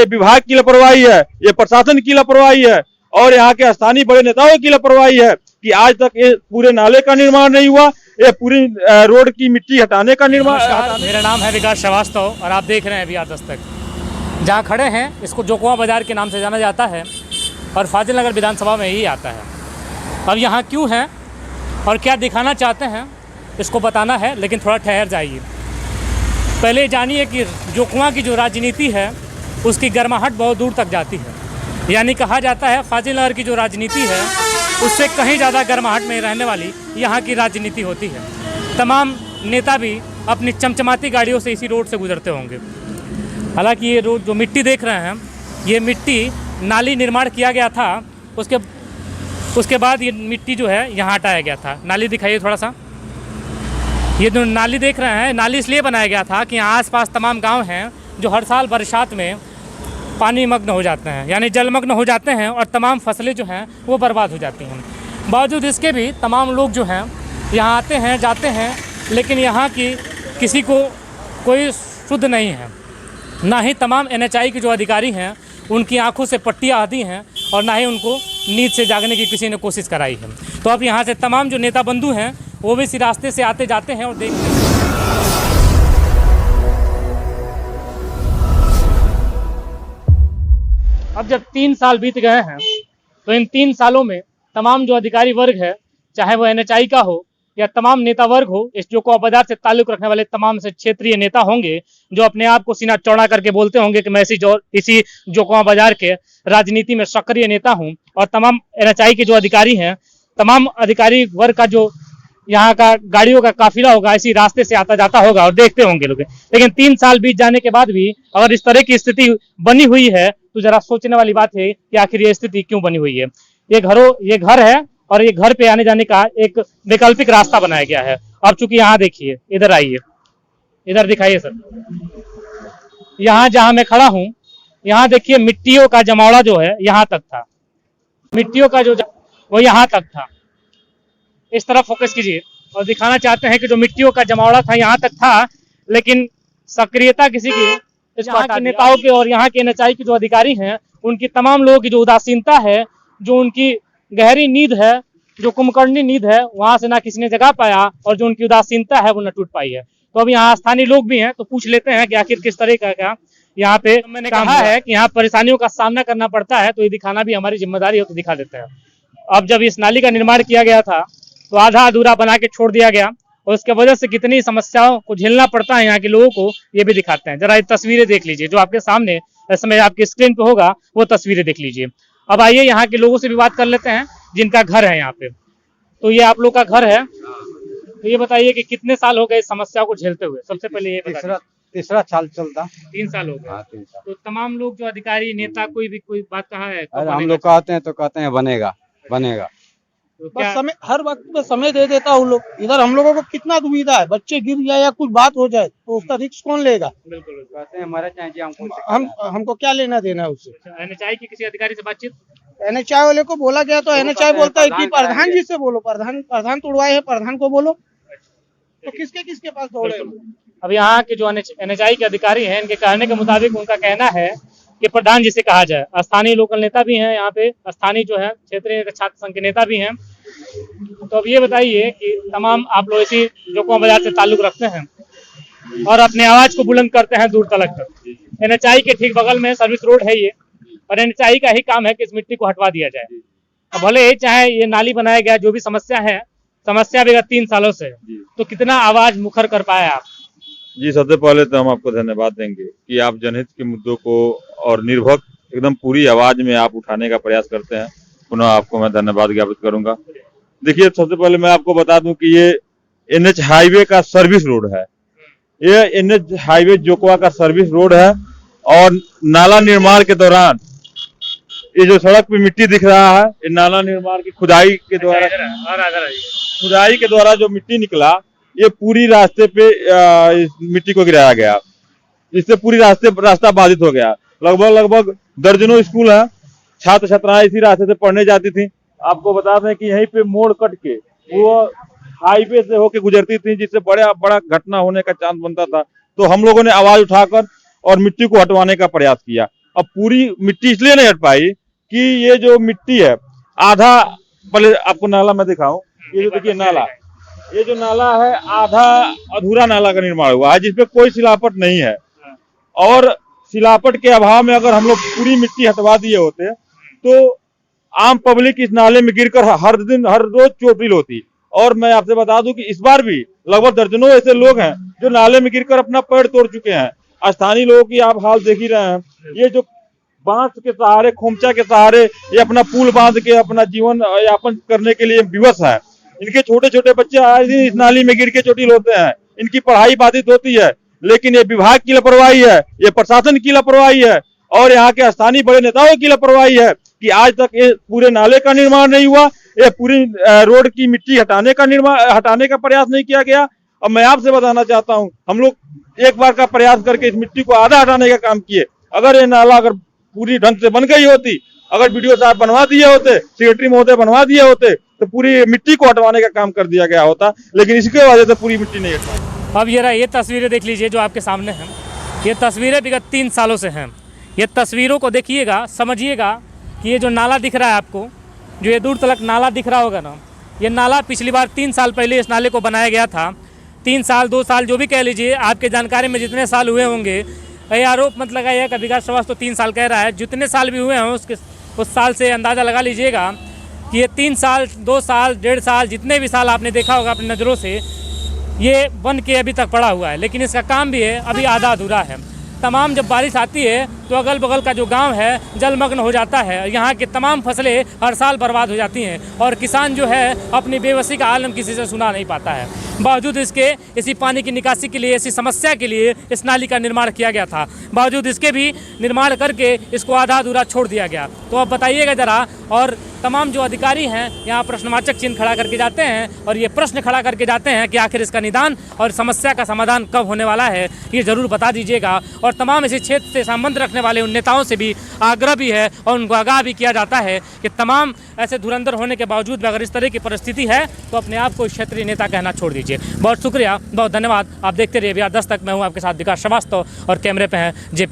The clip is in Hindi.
ये विभाग की लापरवाही है, ये प्रशासन की लापरवाही है और यहाँ के स्थानीय बड़े नेताओं की लापरवाही है कि आज तक ये पूरे नाले का निर्माण नहीं हुआ, ये पूरी रोड की मिट्टी हटाने का निर्माण। मेरा नाम है विकास श्रीवास्तव और आप देख रहे हैं बिहार दस्तक। जहाँ खड़े हैं इसको जोकुआ बाजार के नाम से जाना जाता है और फाजिल नगर विधानसभा में ही आता है। अब यहाँ क्यों हैं और क्या दिखाना चाहते हैं इसको बताना है, लेकिन थोड़ा ठहर जाइए। पहले जानिए कि जोकुआ की जो राजनीति है उसकी गर्माहट बहुत दूर तक जाती है। यानी कहा जाता है फाजिल नगर की जो राजनीति है उससे कहीं ज़्यादा गर्माहट में रहने वाली यहाँ की राजनीति होती है। तमाम नेता भी अपनी चमचमाती गाड़ियों से इसी रोड से गुजरते होंगे। हालांकि ये रोड जो मिट्टी देख रहे हैं, ये मिट्टी नाली निर्माण किया गया था, उसके बाद ये मिट्टी जो है यहाँ हटाया गया था। नाली दिखाइए थोड़ा सा। ये जो नाली देख रहे हैं, नाली इसलिए बनाया गया था कि यहाँ आसपास तमाम गांव हैं जो हर साल बरसात में पानी मग्न हो जाते हैं, यानी जलमग्न हो जाते हैं और तमाम फसलें जो हैं वो बर्बाद हो जाती हैं। बावजूद इसके भी तमाम लोग जो हैं यहाँ आते हैं जाते हैं, लेकिन यहाँ की किसी को कोई शुद्ध नहीं है। ना ही तमाम NHI के जो अधिकारी हैं उनकी आंखों से पट्टियाँ आती हैं और ना ही उनको नींद से जागने की किसी ने कोशिश कराई है। तो अब यहाँ से तमाम जो नेता बंधु हैं वो भी इसी रास्ते से आते जाते हैं और देखते हैं। अब जब 3 साल बीत गए हैं तो इन 3 सालों में तमाम जो अधिकारी वर्ग है, चाहे वो NHI का हो या तमाम नेता वर्ग हो, इस जोकुआ बाजार से ताल्लुक रखने वाले तमाम से क्षेत्रीय नेता होंगे जो अपने आप को सीना चौड़ा करके बोलते होंगे कि मैं इसी जोकुआ बाजार के राजनीति में सक्रिय नेता हूं, और तमाम NHI के जो अधिकारी हैं, तमाम अधिकारी वर्ग का जो यहाँ का गाड़ियों का काफिला होगा इसी रास्ते से आता जाता होगा और देखते होंगे लोग। लेकिन 3 साल बीत जाने के बाद भी अगर इस तरह की स्थिति बनी हुई है तो जरा सोचने वाली बात है कि आखिर ये स्थिति क्यों बनी हुई है। ये घर है और ये घर पे आने जाने का एक वैकल्पिक रास्ता बनाया गया है। अब चूंकि यहाँ देखिए, इधर आइए, इधर दिखाइए सर। यहाँ जहाँ मैं खड़ा हूँ, यहाँ देखिए मिट्टियों का जमावड़ा जो है यहाँ तक था, मिट्टियों का जो वो यहाँ तक था। इस तरफ फोकस कीजिए और दिखाना चाहते हैं कि जो मिट्टियों का जमावड़ा था यहाँ तक था, लेकिन सक्रियता किसी की, यहाँ के नेताओं के और यहाँ के NHI के जो अधिकारी हैं उनकी तमाम लोगों की जो उदासीनता है, जो उनकी गहरी नींद है, जो कुंभकर्णी नींद है, वहां से ना किसी ने जगा पाया और जो उनकी उदासीनता है वो न टूट पाई है। तो अब यहाँ स्थानीय लोग भी हैं, तो पूछ लेते हैं कि आखिर किस तरह का यहाँ पे मैंने कहा है कि यहाँ परेशानियों का सामना करना पड़ता है, तो ये दिखाना भी हमारी जिम्मेदारी है, तो दिखा देते हैं। अब जब इस नाली का निर्माण किया गया था तो आधा अधूरा बना के छोड़ दिया गया और उसके वजह से कितनी समस्याओं को झेलना पड़ता है यहाँ के लोगों को, ये भी दिखाते हैं। जरा ये तस्वीरें देख लीजिए जो आपके सामने इस समय आपकी स्क्रीन पे होगा, वो तस्वीरें देख लीजिए। अब आइए यहाँ के लोगों से भी बात कर लेते हैं जिनका घर है यहाँ पे। तो ये आप लोग का घर है, तो ये बताइए कि कितने साल हो गए इस समस्या को झेलते हुए? सबसे पहले ये तीसरा साल चलता। 3 साल हो गए। 3 साल। तो तमाम लोग जो अधिकारी नेता कोई बात कहा है? अरे हम लोग कहते हैं तो कहते हैं बनेगा बनेगा। तो बस क्या समय हर वक्त में समय दे देता हूँ लोग। इधर हम लोगों को कितना दुविधा है, बच्चे गिर जाए या कुछ बात हो जाए तो उसका रिस्क कौन लेगा? बिल्कुल। कहते हैं हमारा चाहिए हमको क्या लेना देना है उससे? NHI की किसी अधिकारी से बातचीत? NHI वाले को बोला गया तो NHI बोलता है कि प्रधान जी से बोलो, प्रधान तोड़वाए है, प्रधान को बोलो। तो किसके पास दौड़े? अब यहाँ के जो NHI के अधिकारी हैं, इनके कहने के मुताबिक उनका कहना है कि प्रधान जी से कहा जाए। स्थानीय लोकल नेता भी हैं यहाँ पे, स्थानीय जो है क्षेत्रीय छात्र संघ के नेता भी हैं। तो अब ये बताइए कि तमाम आप लोग इसी जोकुआ बाजार से ताल्लुक रखते हैं और अपने आवाज को बुलंद करते हैं दूर तलक तक। NHI के ठीक बगल में सर्विस रोड है ये, और NHI का ही काम है कि इस मिट्टी को हटवा दिया जाए। अब भले ही चाहे ये नाली बनाया गया, जो भी समस्या है, समस्या भी 3 सालों से, तो कितना आवाज मुखर कर पाए आप? जी, सबसे पहले तो हम आपको धन्यवाद देंगे कि आप जनहित के मुद्दों को और निर्भक एकदम पूरी आवाज में आप उठाने का प्रयास करते हैं। पुनः आपको मैं धन्यवाद ज्ञापित करूंगा। देखिए, सबसे पहले मैं आपको बता दूं कि ये NH हाईवे का सर्विस रोड है। ये NH हाईवे जोकुआ का सर्विस रोड है और नाला निर्माण के दौरान ये जो सड़क पे मिट्टी दिख रहा है, ये नाला निर्माण की खुदाई के द्वारा जो मिट्टी निकला, ये पूरी रास्ते पे मिट्टी को गिराया गया, जिससे पूरी रास्ता बाधित हो गया। लगभग दर्जनों स्कूल है, छात्र छात्राएं इसी रास्ते से पढ़ने जाती थी। आपको बता दें कि यहीं पे मोड़ कट के वो हाईवे से होके गुजरती थी, जिससे बड़ा घटना होने का चांस बनता था। तो हम लोगों ने आवाज उठाकर और मिट्टी को हटवाने का प्रयास किया। अब पूरी मिट्टी इसलिए नहीं हट पाई कि ये जो मिट्टी है आधा, पहले आपको नाला मैं दिखाऊं, ये जो देखिए नाला, ये जो नाला है आधा अधूरा नाला का निर्माण हुआ है जिसपे कोई सिलापट नहीं है, और सिलापट के अभाव में अगर हम लोग पूरी मिट्टी हटवा दिए होते तो आम पब्लिक इस नाले में गिरकर हर रोज चोटिल होती। और मैं आपसे बता दूं कि इस बार भी लगभग दर्जनों ऐसे लोग हैं जो नाले में गिरकर अपना पैर तोड़ चुके हैं। स्थानीय लोगों की आप हाल देख ही रहे हैं, ये जो बांस के सहारे, खोमचा के सहारे ये अपना पुल बांध के अपना जीवन यापन करने के लिए विवश है। इनके छोटे छोटे बच्चे आए दिन इस नाली में गिर के चोटिल होते हैं, इनकी पढ़ाई बाधित होती है, लेकिन ये विभाग की लापरवाही है, ये प्रशासन की लापरवाही है और यहाँ के स्थानीय बड़े नेताओं की लापरवाही है कि आज तक ये पूरे नाले का निर्माण नहीं हुआ, ये पूरी रोड की मिट्टी हटाने का प्रयास नहीं किया गया। अब मैं आपसे बताना चाहता हूँ, हम लोग एक बार का प्रयास करके इस मिट्टी को आधा हटाने का काम किए। अगर ये नाला अगर पूरी ढंग से बन गई होती, अगर बीडीओ साहब बनवा दिए होते, सेक्रेटरी महोदय बनवा दिए होते, तो पूरी मिट्टी को हटवाने का काम कर दिया गया होता, लेकिन इसके वजह से पूरी मिट्टी नहीं हटा। अब ये तस्वीरें देख लीजिए जो आपके सामने हैं, ये तस्वीरें विगत 3 सालों से हैं। ये तस्वीरों को देखिएगा, समझिएगा कि ये जो नाला दिख रहा है आपको, जो ये दूर तलक नाला दिख रहा होगा ना, ये नाला पिछली बार 3 साल पहले इस नाले को बनाया गया था। 3 साल 2 साल जो भी कह लीजिए, आपके जानकारी में जितने साल हुए होंगे, ये आरोप मत लगाइए कि विकास श्रीवास्तव तो 3 साल कह रहा है, जितने साल भी हुए हैं उस साल से अंदाज़ा लगा लीजिएगा कि ये 3 साल 2 साल 1.5 साल जितने भी साल आपने देखा होगा अपनी नज़रों से, ये बन के अभी तक पड़ा हुआ है, लेकिन इसका काम भी है अभी आधा अधूरा है। तमाम जब बारिश आती है तो अगल बगल का जो गांव है जलमग्न हो जाता है, यहाँ की तमाम फसलें हर साल बर्बाद हो जाती हैं और किसान जो है अपनी बेबसी का आलम किसी से सुना नहीं पाता है। बावजूद इसके इसी पानी की निकासी के लिए, इसी समस्या के लिए इस नाली का निर्माण किया गया था, बावजूद इसके भी निर्माण करके इसको आधा अधूरा छोड़ दिया गया। तो अब बताइएगा ज़रा, और तमाम जो अधिकारी हैं यहाँ प्रश्नवाचक चिन्ह खड़ा करके जाते हैं और ये प्रश्न खड़ा करके जाते हैं कि आखिर इसका निदान और समस्या का समाधान कब होने वाला है, ये ज़रूर बता दीजिएगा। और तमाम इसी क्षेत्र से संबंध रखने वाले उन नेताओं से भी आग्रह भी है और उनको आगाह भी किया जाता है कि तमाम ऐसे धुरंधर होने के बावजूद भी अगर इस तरह की परिस्थिति है तो अपने आप को क्षेत्रीय नेता कहना छोड़ दीजिए। बहुत शुक्रिया, बहुत धन्यवाद। आप देखते रहिए बिहार 10 तक। मैं हूँ आपके साथ विकास श्रीवास्तव और कैमरे पे हैं जेपी।